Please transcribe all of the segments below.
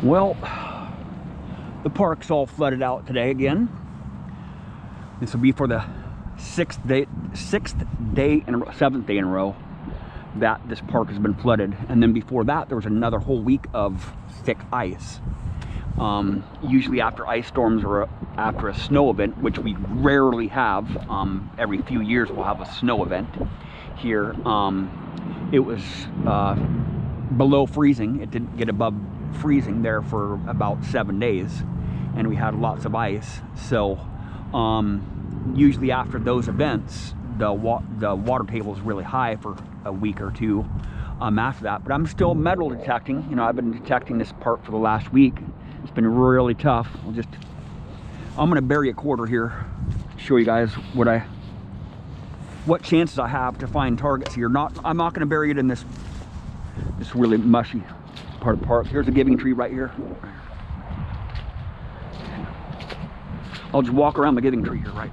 Well, the park's all flooded out today again. This will be for the seventh day in a row that this park has been flooded. And then before that, there was another whole week of thick ice. Usually after ice storms or after a snow event, which we rarely have, every few years we'll have a snow event here. It was below freezing. It didn't get above freezing there for about 7 days, and we had lots of ice. So usually after those events, the water table is really high for a week or two after that. But I'm still metal detecting. You know, I've been detecting this park for the last week. It's been really tough. I'm gonna bury a quarter here, show you guys what chances I have to find targets here. I'm not gonna bury it in this really mushy part of the park. Here's a giving tree right here. I'll just walk around the giving tree here, right?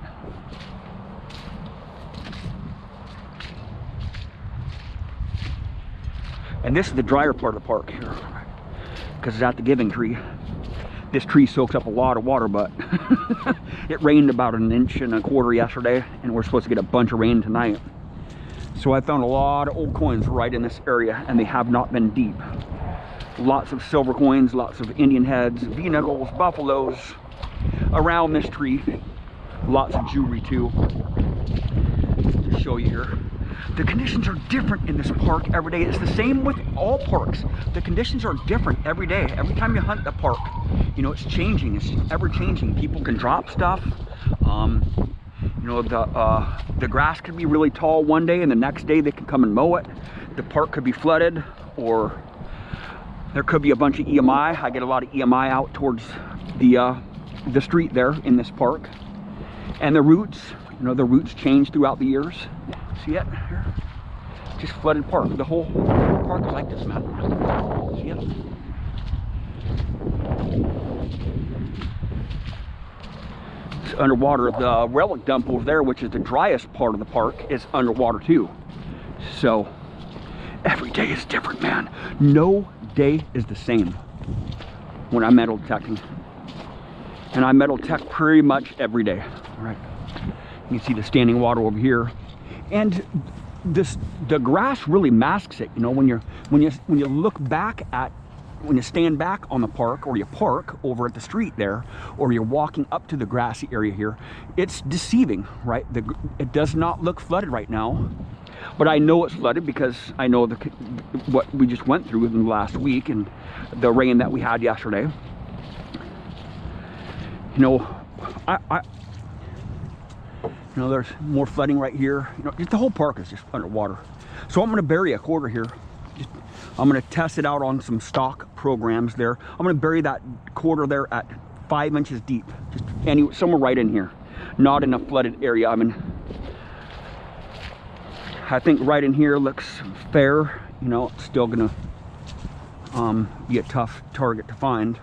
And this is the drier part of the park here, because it's at the giving tree. This tree soaks up a lot of water, but it rained about 1.25 inches yesterday, and we're supposed to get a bunch of rain tonight. So I found a lot of old coins right in this area, and they have not been deep. Lots of silver coins, lots of Indian heads, V-knuckles, buffaloes around this tree. Lots of jewelry too. To show you here. The conditions are different in this park every day. It's the same with all parks. The conditions are different every day. Every time you hunt the park, you know, it's changing. It's ever changing. People can drop stuff. You know, the grass could be really tall one day, and the next day they can come and mow it. The park could be flooded, or there could be a bunch of EMI. I get a lot of EMI out towards the street there in this park. And the roots, you know, the roots change throughout the years. See it here? Just flooded park. The whole park is like this, man. See it? It's underwater. The relic dump over there, which is the driest part of the park, is underwater too. So every day is different, man. No day is the same when I'm metal detecting. And I metal detect pretty much every day. All right. You can see the standing water over here. And the grass really masks it. You know, when you look back at, when you stand back on the park, or you park over at the street there, or you're walking up to the grassy area here, it's deceiving, right? It does not look flooded right now, but I know it's flooded because I know what we just went through in the last week and the rain that we had yesterday. You know, you know, there's more flooding right here. You know, just the whole park is just underwater. So I'm going to bury a quarter here. I'm going to test it out on some stock programs there. I'm going to bury that quarter there at 5 inches deep, just somewhere right in here, not in a flooded area. I think right in here looks fair. You know, it's still going to be a tough target to find,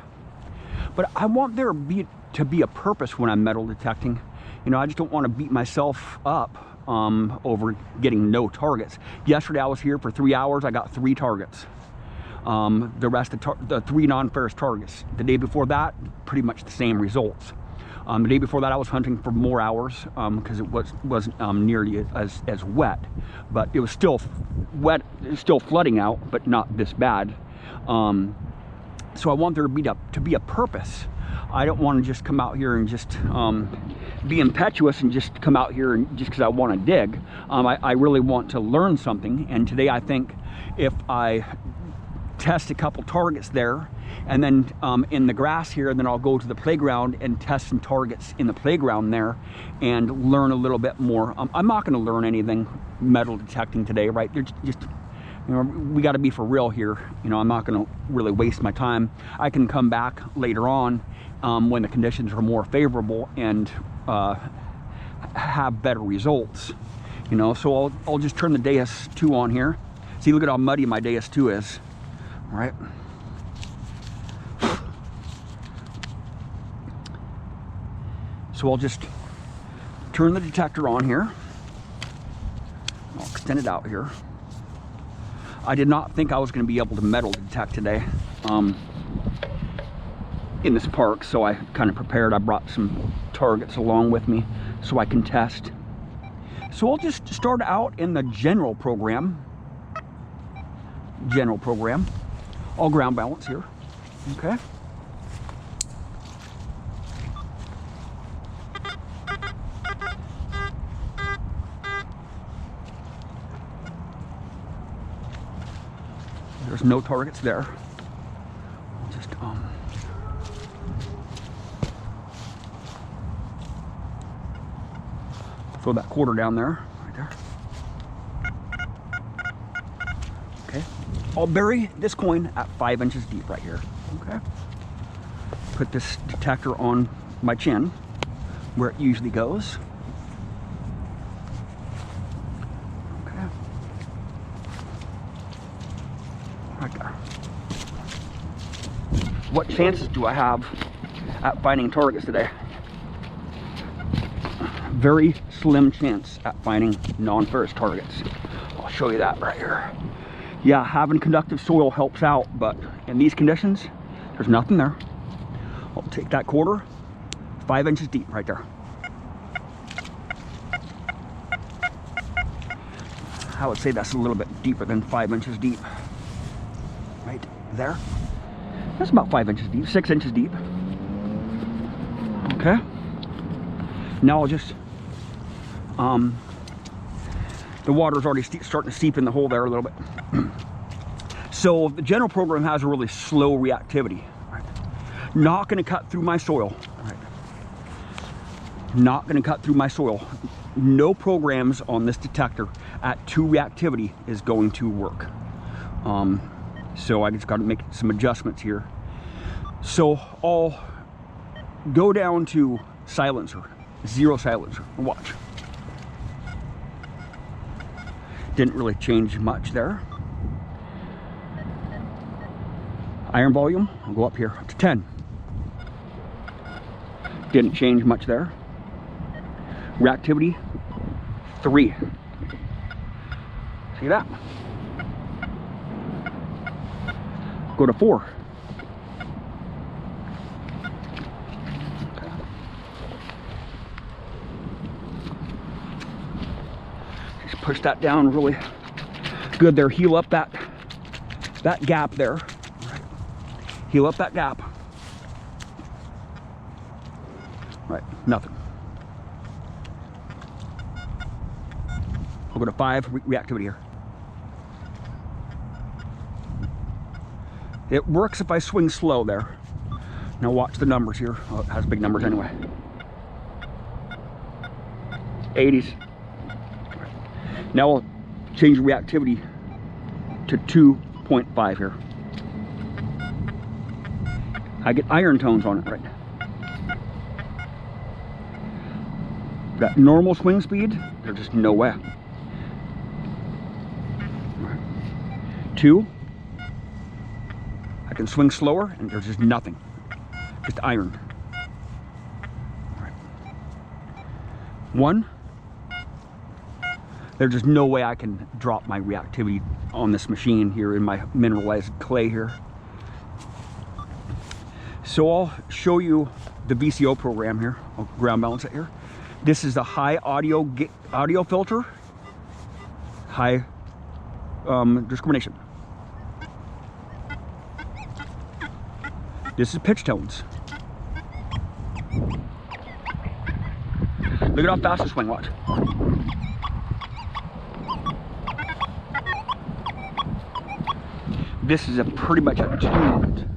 but I want there to be a purpose when I'm metal detecting. You know, I just don't want to beat myself up over getting no targets. Yesterday I was here for 3 hours. I got 3 targets. The rest of the 3 non-ferrous targets. The day before that, pretty much the same results. The day before that, I was hunting for more hours because it wasn't nearly as wet, but it was still wet. It was still flooding out, but not this bad. So I want there to be a purpose. I don't want to just come out here and just be impetuous and just come out here and just because I want to dig. I really want to learn something, and today I think if I test a couple targets there, and then in the grass here, then I'll go to the playground and test some targets in the playground there and learn a little bit more. I'm not going to learn anything metal detecting today, right? They're just, you know, we got to be for real here. You know, I'm not going to really waste my time. I can come back later on when the conditions are more favorable and have better results. You know, so I'll just turn the Deus 2 on here. See, look at how muddy my Deus 2 is. All right. So I'll just turn the detector on here. I'll extend it out here. I did not think I was going to be able to metal detect today. in this park, so I kind of prepared. I brought some targets along with me so I can test. So we'll just start out in the general program. All ground balance here. Okay. There's no targets there. Just throw that quarter down there, right there. Okay. I'll bury this coin at 5 inches deep right here. Okay. Put this detector on my chin, where it usually goes. Okay. Right there. What chances do I have at finding targets today? Very slim chance at finding non-ferrous targets. I'll show you that right here. Yeah, having conductive soil helps out, but in these conditions, there's nothing there. I'll take that quarter, 5 inches deep right there. I would say that's a little bit deeper than 5 inches deep. Right there. That's about 5 inches deep, 6 inches deep. Okay. Now I'll just, the water's already starting to seep in the hole there a little bit. So the general program has a really slow reactivity. Right? Not going to cut through my soil. Right? Not going to cut through my soil. No programs on this detector at 2 reactivity is going to work. So I just got to make some adjustments here. So I'll go down to silencer, 0 silencer, and watch. Didn't really change much there. Iron volume, I'll go up here up to 10. Didn't change much there. Reactivity, 3. See that? Go to 4. Okay. Just push that down really good there. Heal up that gap there. Heal up that gap. Right, nothing. I'll go to 5 reactivity here. It works if I swing slow there. Now watch the numbers here. Oh, it has big numbers anyway. 80s. Now I'll change reactivity to 2.5 here. I get iron tones on it right now. That normal swing speed, there's just no way. 2. I can swing slower and there's just nothing. Just iron. 1. There's just no way I can drop my reactivity on this machine here in my mineralized clay here. So I'll show you the VCO program here. I'll ground balance it here. This is the high audio filter, high discrimination. This is pitch tones. Look at how fast I swing, watch. This is pretty much a tuned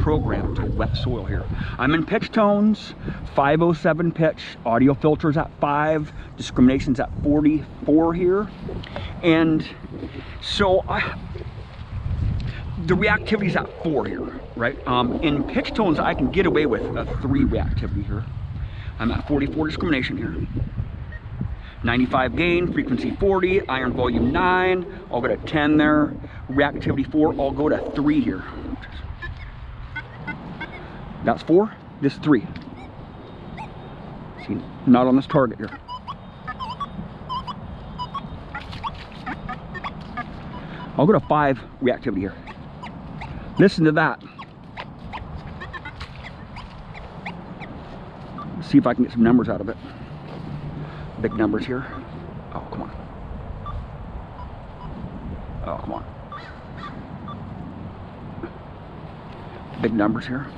program to wet soil here. I'm in pitch tones, 507 pitch, audio filters at 5, discriminations at 44 here. And so the reactivity is at 4 here, right? In pitch tones, I can get away with a 3 reactivity here. I'm at 44 discrimination here. 95 gain, frequency 40, iron volume 9, I'll go to 10 there. Reactivity 4, I'll go to 3 here. That's 4, this 3. See, not on this target here. I'll go to 5 reactivity here. Listen to that. see if I can get some numbers out of it. Big numbers here. Oh, come on. Oh, come on. Big numbers here.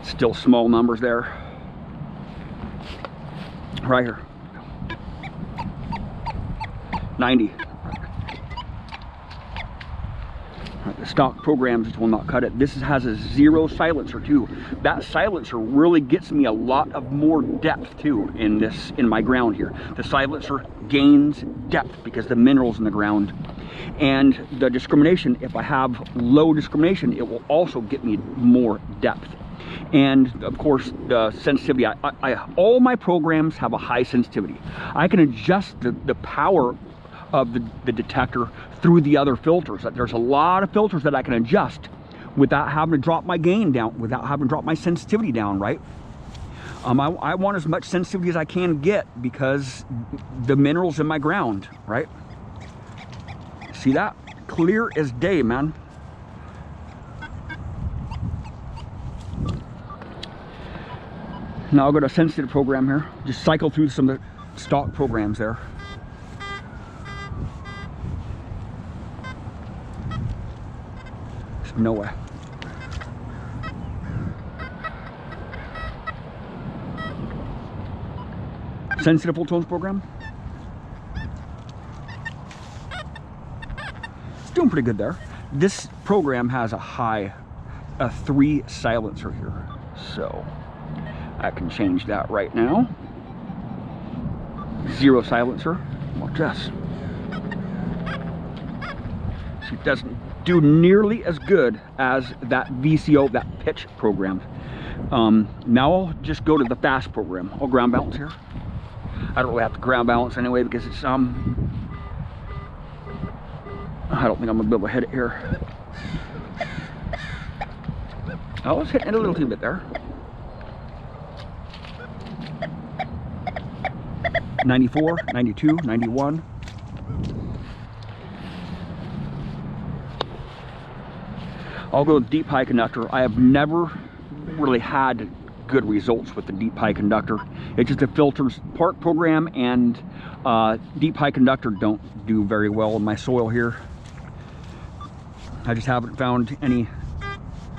Still small numbers there. Right here. 90. The stock programs will not cut it. This has a 0 silencer too. That silencer really gets me a lot of more depth too in my ground here. The silencer gains depth because the minerals in the ground. And the discrimination, if I have low discrimination, it will also get me more depth. And of course, the sensitivity, all my programs have a high sensitivity. I can adjust the power of the detector through the other filters. There's a lot of filters that I can adjust without having to drop my gain down, without having to drop my sensitivity down, right? I want as much sensitivity as I can get because the minerals in my ground, right? See that? Clear as day, man. Now I'll go to a sensitive program here. Just cycle through some of the stock programs there. There's no way. Sensitive full tones program. It's doing pretty good there. This program has a 3 silencer here. So I can change that right now. 0 silencer. Watch this. See, it doesn't do nearly as good as that VCO, that pitch program. Now I'll just go to the fast program. I'll ground balance here. I don't really have to ground balance anyway because it's I don't think I'm gonna be able to hit it here. I was hitting it a little too bit there. 94, 92, 91. I'll go with deep high conductor. I have never really had good results with the deep high conductor. It's just the filters part program and deep high conductor don't do very well in my soil here. I just haven't found any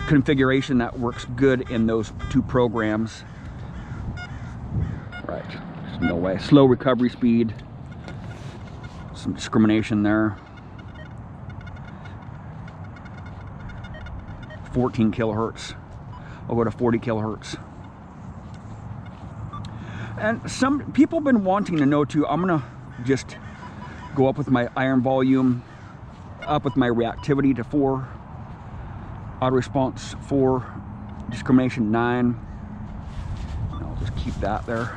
configuration that works good in those 2 programs. Right. No way. Slow recovery speed. Some discrimination there. 14 kilohertz. I'll go to 40 kilohertz. And some people have been wanting to know too, I'm gonna just go up with my iron volume, up with my reactivity to 4, auto response 4, discrimination 9. I'll just keep that there.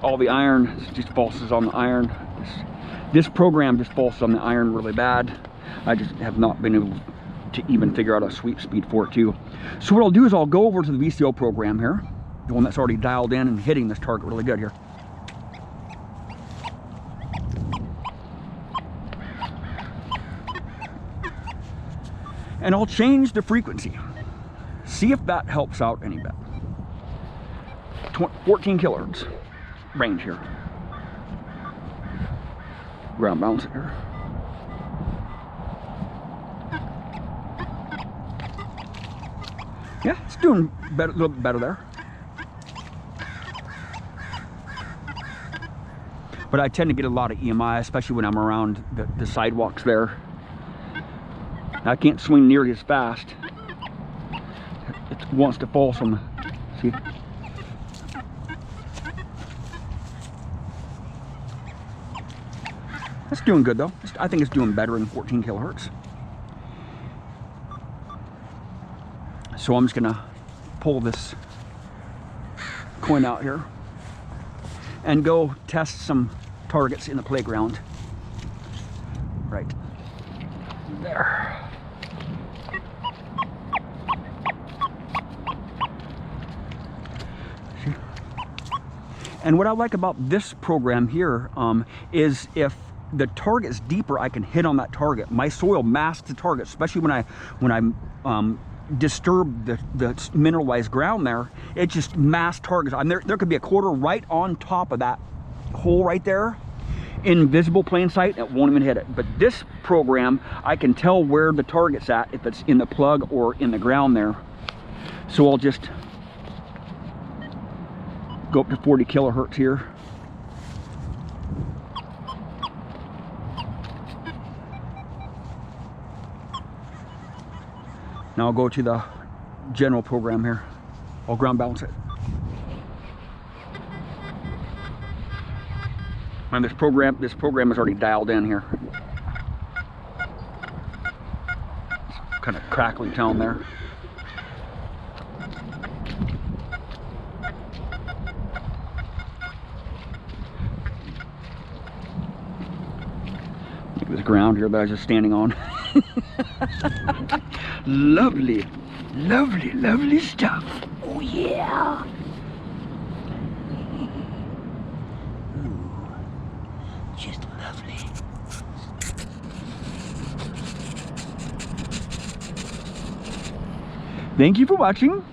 All the iron just falses on the iron. This program just falses on the iron really bad. I just have not been able to even figure out a sweep speed for it too. So what I'll do is I'll go over to the VCO program here, the one that's already dialed in and hitting this target really good here. And I'll change the frequency. See if that helps out any bit. 14 kilohertz range here. Ground balance it here. Yeah, it's doing better, a little bit better there. But I tend to get a lot of EMI, especially when I'm around the sidewalks there. I can't swing nearly as fast. It wants to fall from the, see? It's doing good though. I think it's doing better than 14 kilohertz. So I'm just gonna pull this coin out here and go test some targets in the playground. Right there. And what I like about this program here is if the target's deeper, I can hit on that target. My soil masks the target, especially when I disturb the mineralized ground there. It just masks targets. There could be a quarter right on top of that hole right there, invisible plain sight. It won't even hit it. But this program, I can tell where the target's at, if it's in the plug or in the ground there. So I'll just go up to 40 kilohertz here. Now I'll go to the general program here. I'll ground balance it. And this program is already dialed in here. It's kind of crackly tone there. Look at this ground here that I was just standing on. Lovely, lovely, lovely stuff. Oh yeah. Ooh, just lovely. Thank you for watching.